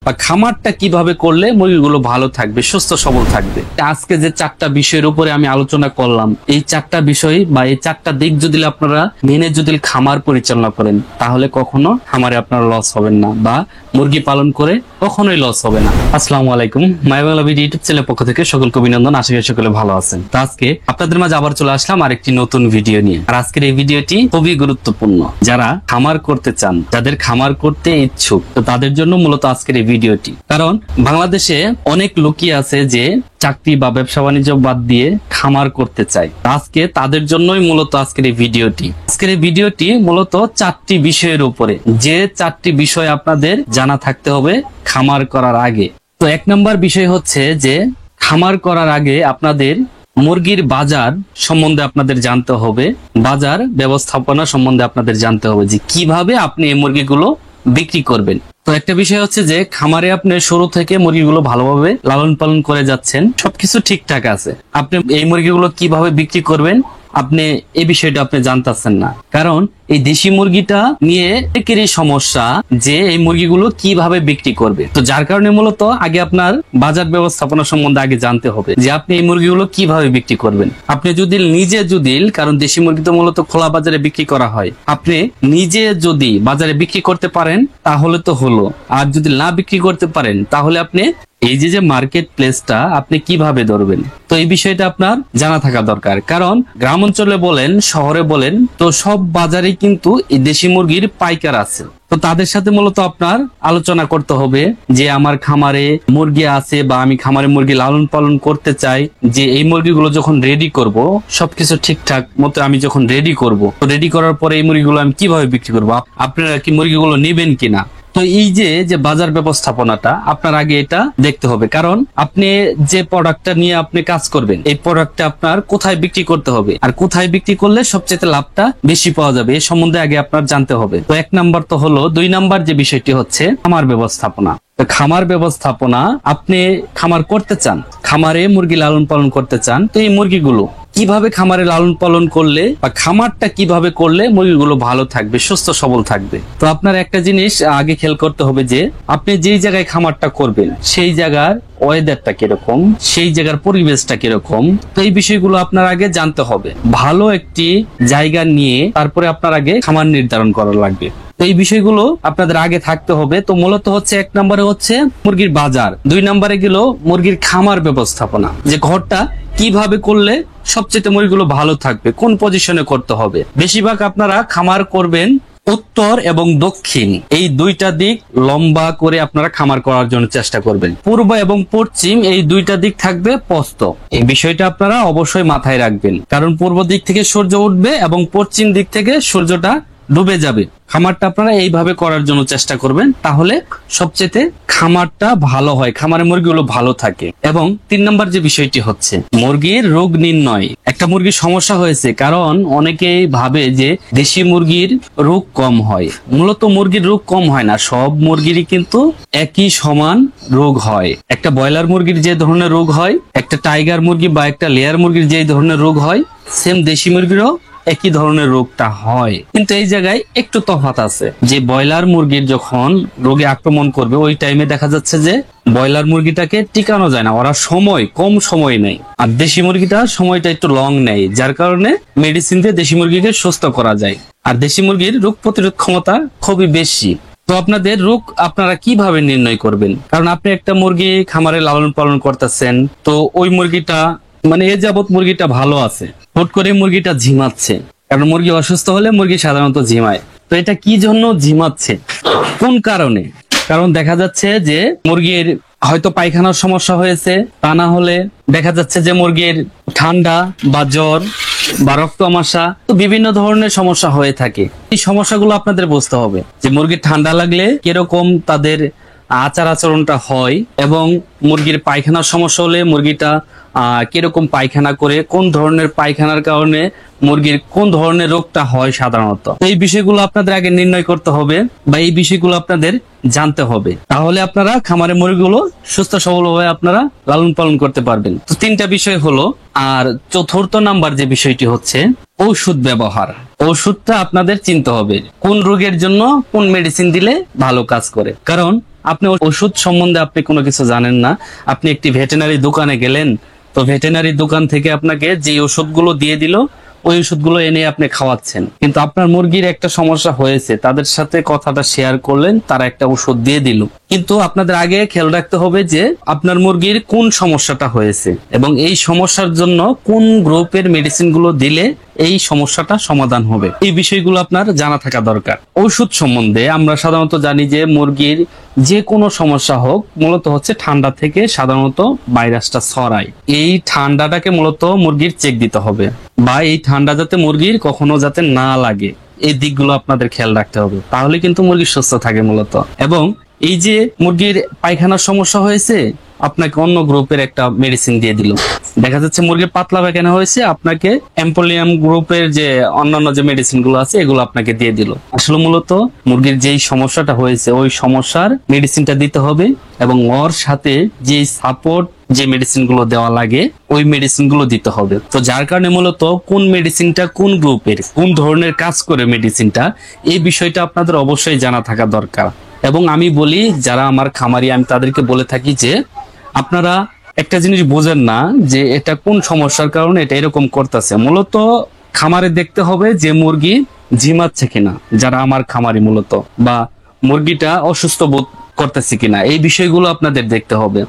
বা খামারটা কিভাবে করলে মুরগিগুলো ভালো থাকবে, সুস্থ সবল থাকবে। আজকে যে 4টা বিষয়ের উপরে আমি আলোচনা করলাম, এই 4টা বিষয় বা এই 4টা দিক যদি আপনারা মেনে যদি খামার পরিচালনা করেন, তাহলে কখনো খামারে আপনারা লস হবেন না বা মুরগি পালন করে কখনোই লস হবে না। আসসালামু আলাইকুম, মাই বাংলা ভিডিও ইউটিউব চ্যানেলের পক্ষ থেকে সকলকে অভিনন্দন। আশা করি সকলে ভালো আছেন। তো আজকে আপনাদের মাঝে আবার চলে আসলাম আরেকটি নতুন ভিডিও নিয়ে। আর আজকের এই ভিডিওটি খুবই গুরুত্বপূর্ণ। যারা খামার করতে চান, যাদের খামার করতে ইচ্ছুক, তো তাদের জন্য মূলত আজকের এই ভিডিওটি। কারণ বাংলাদেশে অনেক লোকই আছে যে চাকরি বা ব্যবসা বাণিজ্য বাদ দিয়ে খামার করতে চায়। আজকে তাদের জন্যই মূলত আজকের এই ভিডিওটি। আজকের এই ভিডিওটি মূলত 4টি বিষয়ের উপরে, যে 4টি বিষয় আপনাদের জানা থাকতে হবে খামার করার আগে। তো 1 নম্বর বিষয় হচ্ছে যে খামার করার আগে আপনাদের মুরগির বাজার সম্বন্ধে আপনাদের জানতে হবে, বাজার ব্যবস্থাপনা সম্বন্ধে আপনাদের জানতে হবে যে কিভাবে আপনি এই মুরগিগুলো বিক্রি করবেন। তো একটা বিষয় হচ্ছে যে খামারে আপনি শুরু থেকে মুরগিগুলো ভালোভাবে লালন পালন করে যাচ্ছেন, সবকিছু ঠিকঠাক আছে, আপনি এই মুরগিগুলো কিভাবে বিক্রি করবেন আপনি এই বিষয়টা আপনি জানতেছেন না। কারণ এই দেশি মুরগিটা নিয়ে অনেকেরই সমস্যা যে এই মুরগিগুলো কিভাবে বিক্রি করবে। তো যার কারণে মূলত আগে আপনার বাজার ব্যবস্থাপনা সম্বন্ধে আগে জানতে হবে যে আপনি এই মুরগিগুলো কিভাবে বিক্রি করবেন। আপনি যদি কারণ দেশি মুরগি তো মূলত খোলা বাজারে বিক্রি করা হয়, আপনি নিজে যদি বাজারে বিক্রি করতে পারেন তাহলে তো হলো, আর যদি না বিক্রি করতে পারেন তাহলে আপনি এই যে মার্কেট প্লেসটা আপনি কিভাবে ধরবেন। তো এই বিষয়টা আপনার জানা থাকা দরকার। কারণ গ্রাম অঞ্চলে বলেন, শহরে বলেন, তো সব বাজারে কিন্তু এই দেশি মুরগির পাইকার আছে। তো তাদের সাথে মূলত আপনার আলোচনা করতে হবে যে আমার খামারে মুরগি আছে বা আমি খামারে মুরগি লালন পালন করতে চাই, যে এই মুরগিগুলো যখন রেডি করব, সবকিছু ঠিকঠাক মতো আমি যখন রেডি করব, তো রেডি করার পরে এই মুরগিগুলো আমি কিভাবে বিক্রি করব, আপনারা কি মুরগিগুলো নেবেন কিনা। তো এই যে বাজার ব্যবস্থাপনাটা আপনার আগে এটা দেখতে হবে। কারণ আপনি যে প্রোডাক্টটা নিয়ে আপনি কাজ করবেন, এই প্রোডাক্টটা আপনার কোথায় বিক্রি করতে হবে আর কোথায় বিক্রি করলে সবচেয়ে লাভটা বেশি পাওয়া যাবে, এই সম্বন্ধে আগে আপনার জানতে হবে। তো 1 নাম্বার তো হলো। 2 নাম্বার যে বিষয়টি হচ্ছে খামার ব্যবস্থাপনা। তো খামার ব্যবস্থাপনা, আপনি খামার করতে চান, খামারে মুরগি লালন পালন করতে চান, তো এই মুরগিগুলো কিভাবে খামারে লালন পালন করলে বা খামারটা কিভাবে করলে মুরগিগুলো ভালো থাকবে, সুস্থ সবল থাকবে। তো আপনার একটা জিনিস আগে খেয়াল করতে হবে যে আপনি যেই জায়গায় খামারটা করবেন সেই জায়গার ওয়েদারটা কিরকম, সেই জায়গার পরিবেশটা কিরকম, তো এই বিষয়গুলো আপনার আগে জানতে হবে। ভালো একটি জায়গা নিয়ে তারপরে আপনার আগে খামার নির্ধারণ করা লাগবে। এই বিষয়গুলো আপনাদের আগে থাকতে হবে। তো মূলত হচ্ছে 1 নম্বরে হচ্ছে মুরগির বাজার, 2 নম্বরে গেল মুরগির খামার ব্যবস্থাপনা, যে ঘরটা কিভাবে করলে সবচেয়ে মুরগিগুলো ভালো থাকবে, কোন পজিশনে করতে হবে। বেশিরভাগ আপনারা খামার করবেন উত্তর এবং দক্ষিণ, এই 2টা দিক লম্বা করে আপনারা খামার করার জন্য চেষ্টা করবেন। পূর্ব এবং পশ্চিম এই 2টা দিক থাকবে প্রস্থ। এই বিষয়টা আপনারা অবশ্যই মাথায় রাখবেন, কারণ পূর্ব দিক থেকে সূর্য উঠবে এবং পশ্চিম দিক থেকে সূর্যটা ডুবে যাবে। খামারটা আপনারা এইভাবে করার জন্য চেষ্টা করবেন, তাহলে সবচেয়ে খামারটা ভালো হয়, খামারের মুরগিগুলো ভালো থাকে। এবং 3 নম্বর যে বিষয়টি হচ্ছে মুরগির রোগ নির্ণয়। একটা মুরগির সমস্যা হয়েছে, কারণ অনেকেই ভাবে যে দেশি মুরগির রোগ কম হয়। মূলত মুরগির রোগ কম হয় না, সব মুরগিরই কিন্তু একই সমান রোগ হয়। একটা ব্রয়লার মুরগির যে ধরনের রোগ হয়, একটা টাইগার মুরগি বা একটা লেয়ার মুরগির যে ধরনের রোগ হয়, সেম দেশি মুরগিরও একই ধরনের রোগটা হয়। কিন্তু এই জায়গায় একটু তফাৎ আছে, যে ব্রয়লার মুরগির যখন রোগে আক্রমণ করবে ওই টাইমে দেখা যাচ্ছে যে ব্রয়লার মুরগিটাকে টিকানো যায় না, ওরা কম সময় নেয়। আর দেশি মুরগিটা সময়টা একটু লং নেয়, যার কারণে মেডিসিন দিয়ে দেশি মুরগিকে সুস্থ করা যায়। আর দেশি মুরগির রোগ প্রতিরোধ ক্ষমতা খুবই বেশি। তো আপনাদের রোগ আপনারা কিভাবে নির্ণয় করবেন? কারণ আপনি একটা মুরগি খামারে লালন পালন করতেছেন, তো ওই মুরগিটা এ যাবৎ মুরগিটা ভালো আছে, হুট করে মুরগিটা ঝিমাচ্ছে। কারণ মুরগি অসুস্থ হলে মুরগি সাধারণত ঝিমায়। তো এটা কি জন্য ঝিমাচ্ছে, কোন কারণে? কারণ দেখা যাচ্ছে যে মুরগির হয়তো পায়খানার সমস্যা হয়েছে, তা না হলে দেখা যাচ্ছে যে মুরগির ঠান্ডা বা জ্বর বা রক্ত আমাশা, তো বিভিন্ন ধরনের সমস্যা হয়ে থাকে। এই সমস্যাগুলো আপনাদের বুঝতে হবে যে মুরগির ঠান্ডা লাগলে কিরকম তাদের আচার আচরণটা হয়, এবং মুরগির পায়খানার সমস্যা হলে মুরগিটা কিরকম পায়খানা করে, কোন ধরনের পায়খানার কারণে মুরগির কোন ধরনের রোগটা হয় সাধারণত। এই বিষয়গুলো আপনাদের আগে নির্ণয় করতে হবে বা এই বিষয়গুলো আপনাদের জানতে হবে, তাহলে আপনারা খামারের মুরগিগুলো সুস্থ সবল ভাবে আপনারা লালন পালন করতে পারবেন। তো 3টা বিষয় হলো। আর 4র্থ নাম্বার যে বিষয়টি হচ্ছে ঔষধ ব্যবহার। ঔষধটা আপনাদের চিনতে হবে, কোন রোগের জন্য কোন মেডিসিন দিলে ভালো কাজ করে। কারণ আপনি ওষুধ সম্বন্ধে আপনি কোনো কিছু জানেন না, আপনি একটি ভেটেরিনারি দোকানে গেলেন, তো ভেটেরিনারি দোকান থেকে আপনাকে যে ওষুধগুলো দিয়ে দিল ওই ওষুধগুলো এনে আপনি খাওয়াচ্ছেন, কিন্তু আপনার মুরগির একটা সমস্যা হয়েছে, তাদের সাথে কথাটা শেয়ার করলেন, তারা একটা ওষুধ দিয়ে দিল, কিন্তু আপনাদের আগে খেয়াল রাখতে হবে যে আপনার মুরগির কোন সমস্যাটা হয়েছে এবং এই সমস্যার জন্য কোন গ্রুপের মেডিসিন গুলো দিলে এই সমস্যাটা সমাধান হবে, এই বিষয়গুলো আপনার জানা থাকা দরকার। ওষুধ সম্বন্ধে আমরা সাধারণত জানি যে মুরগির যে কোনো সমস্যা হোক মূলত হচ্ছে ঠান্ডা থেকে সাধারণত ভাইরাসটা ছড়ায়। এই ঠান্ডাটাকে মূলত মুরগির চেক দিতে হবে, বা এই ঠান্ডা যাতে মুরগির কখনো যাতে না লাগে এই দিকগুলো আপনাদের খেয়াল রাখতে হবে, তাহলে কিন্তু মুরগি সুস্থ থাকে মূলত। এবং এই যে মুরগির পায়খানার সমস্যা হয়েছে, আপনাকে অন্য গ্রুপের একটা মেডিসিন দিয়ে দিল, দেখা যাচ্ছে মুরগির পাতলা পায়খানা হয়েছে, আপনাকে এম্পোলিয়াম গ্রুপের যে অন্যান্য যে মেডিসিন গুলো আছে এগুলো আপনাকে দিয়ে দিল। আসলে মূলত মুরগির যেই সমস্যাটা হয়েছে ওই সমস্যার মেডিসিনটা দিতে হবে এবং ওর সাথে যে সাপোর্ট যে মেডিসিন গুলো দেওয়া লাগে ওই মেডিসিন গুলো দিতে হবে। তো যার কারণে মূলত কোন মেডিসিনটা কোন গ্রুপের কোন ধরনের কাজ করে মেডিসিনটা, এই বিষয়টা আপনাদের অবশ্যই জানা থাকা দরকার। এবং আমি বলি যারা আমার খামারি, আমি তাদেরকে বলে থাকি যে আপনারা একটা জিনিস বোঝেন না যে এটা কোন সমস্যার কারণে এটা এরকম করতেছে। মূলত খামারে দেখতে হবে যে মুরগি ঝিমাচ্ছে কিনা, যারা আমার খামারি মূলত, বা মুরগিটা অসুস্থ বোধ করতেছে কিনা, এই বিষয়গুলো আপনাদের দেখতে হবে।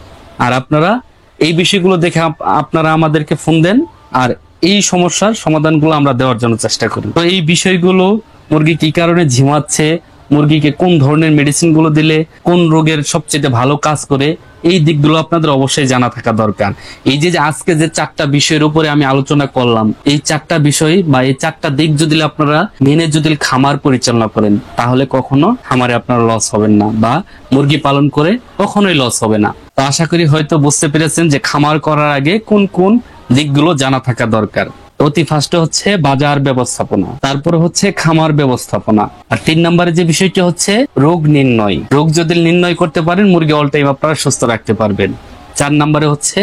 আর আপনারা এই বিষয়গুলো দেখে আপনারা আমাদেরকে ফোন দেন, আর এই সমস্যার সমাধানগুলো আমরা দেওয়ার জন্য চেষ্টা করি। তো এই বিষয়গুলো, মুরগি কি কারণে ঝিমাচ্ছে, মুরগিকে কোন ধরনের মেডিসিন গুলো দিলে কোন রোগের সবচেয়ে ভালো কাজ করে, এই দিকগুলো আপনাদের অবশ্যই জানা থাকা দরকার। এই যে আজকে যে 4টা বিষয়ের উপরে আমি আলোচনা করলাম, এই 4টা বিষয় বা এই 4টা দিক যদি আপনারা মেনে যদি খামার পরিচালনা করেন, তাহলে কখনো খামারে আপনারা লস হবেন না, বা মুরগি পালন করে কখনোই লস হবে না। তো আশা করি হয়তো বুঝতে পেরেছেন যে খামার করার আগে কোন কোন দিকগুলো জানা থাকা দরকার। অতি ফার্স্টে হচ্ছে বাজার ব্যবস্থাপনা, তারপরে হচ্ছে খামার ব্যবস্থাপনা, আর 3 নম্বরে যে বিষয়টি হচ্ছে রোগ নির্ণয়। রোগ যদি নির্ণয় করতে পারেন মুরগি অল টাইম আপনারা সুস্থ রাখতে পারবেন। 4 নম্বরে হচ্ছে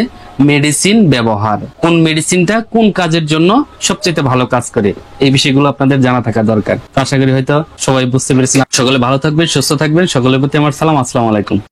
মেডিসিন ব্যবহার, কোন মেডিসিনটা কোন কাজের জন্য সবচেয়ে ভালো কাজ করে, এই বিষয়গুলো আপনাদের জানা থাকা দরকার। আশা করি হয়তো সবাই বুঝতে পেরেছেন। সকলে ভালো থাকবেন, সুস্থ থাকবেন। সকলের প্রতি আমার সালাম, আসসালামু আলাইকুম।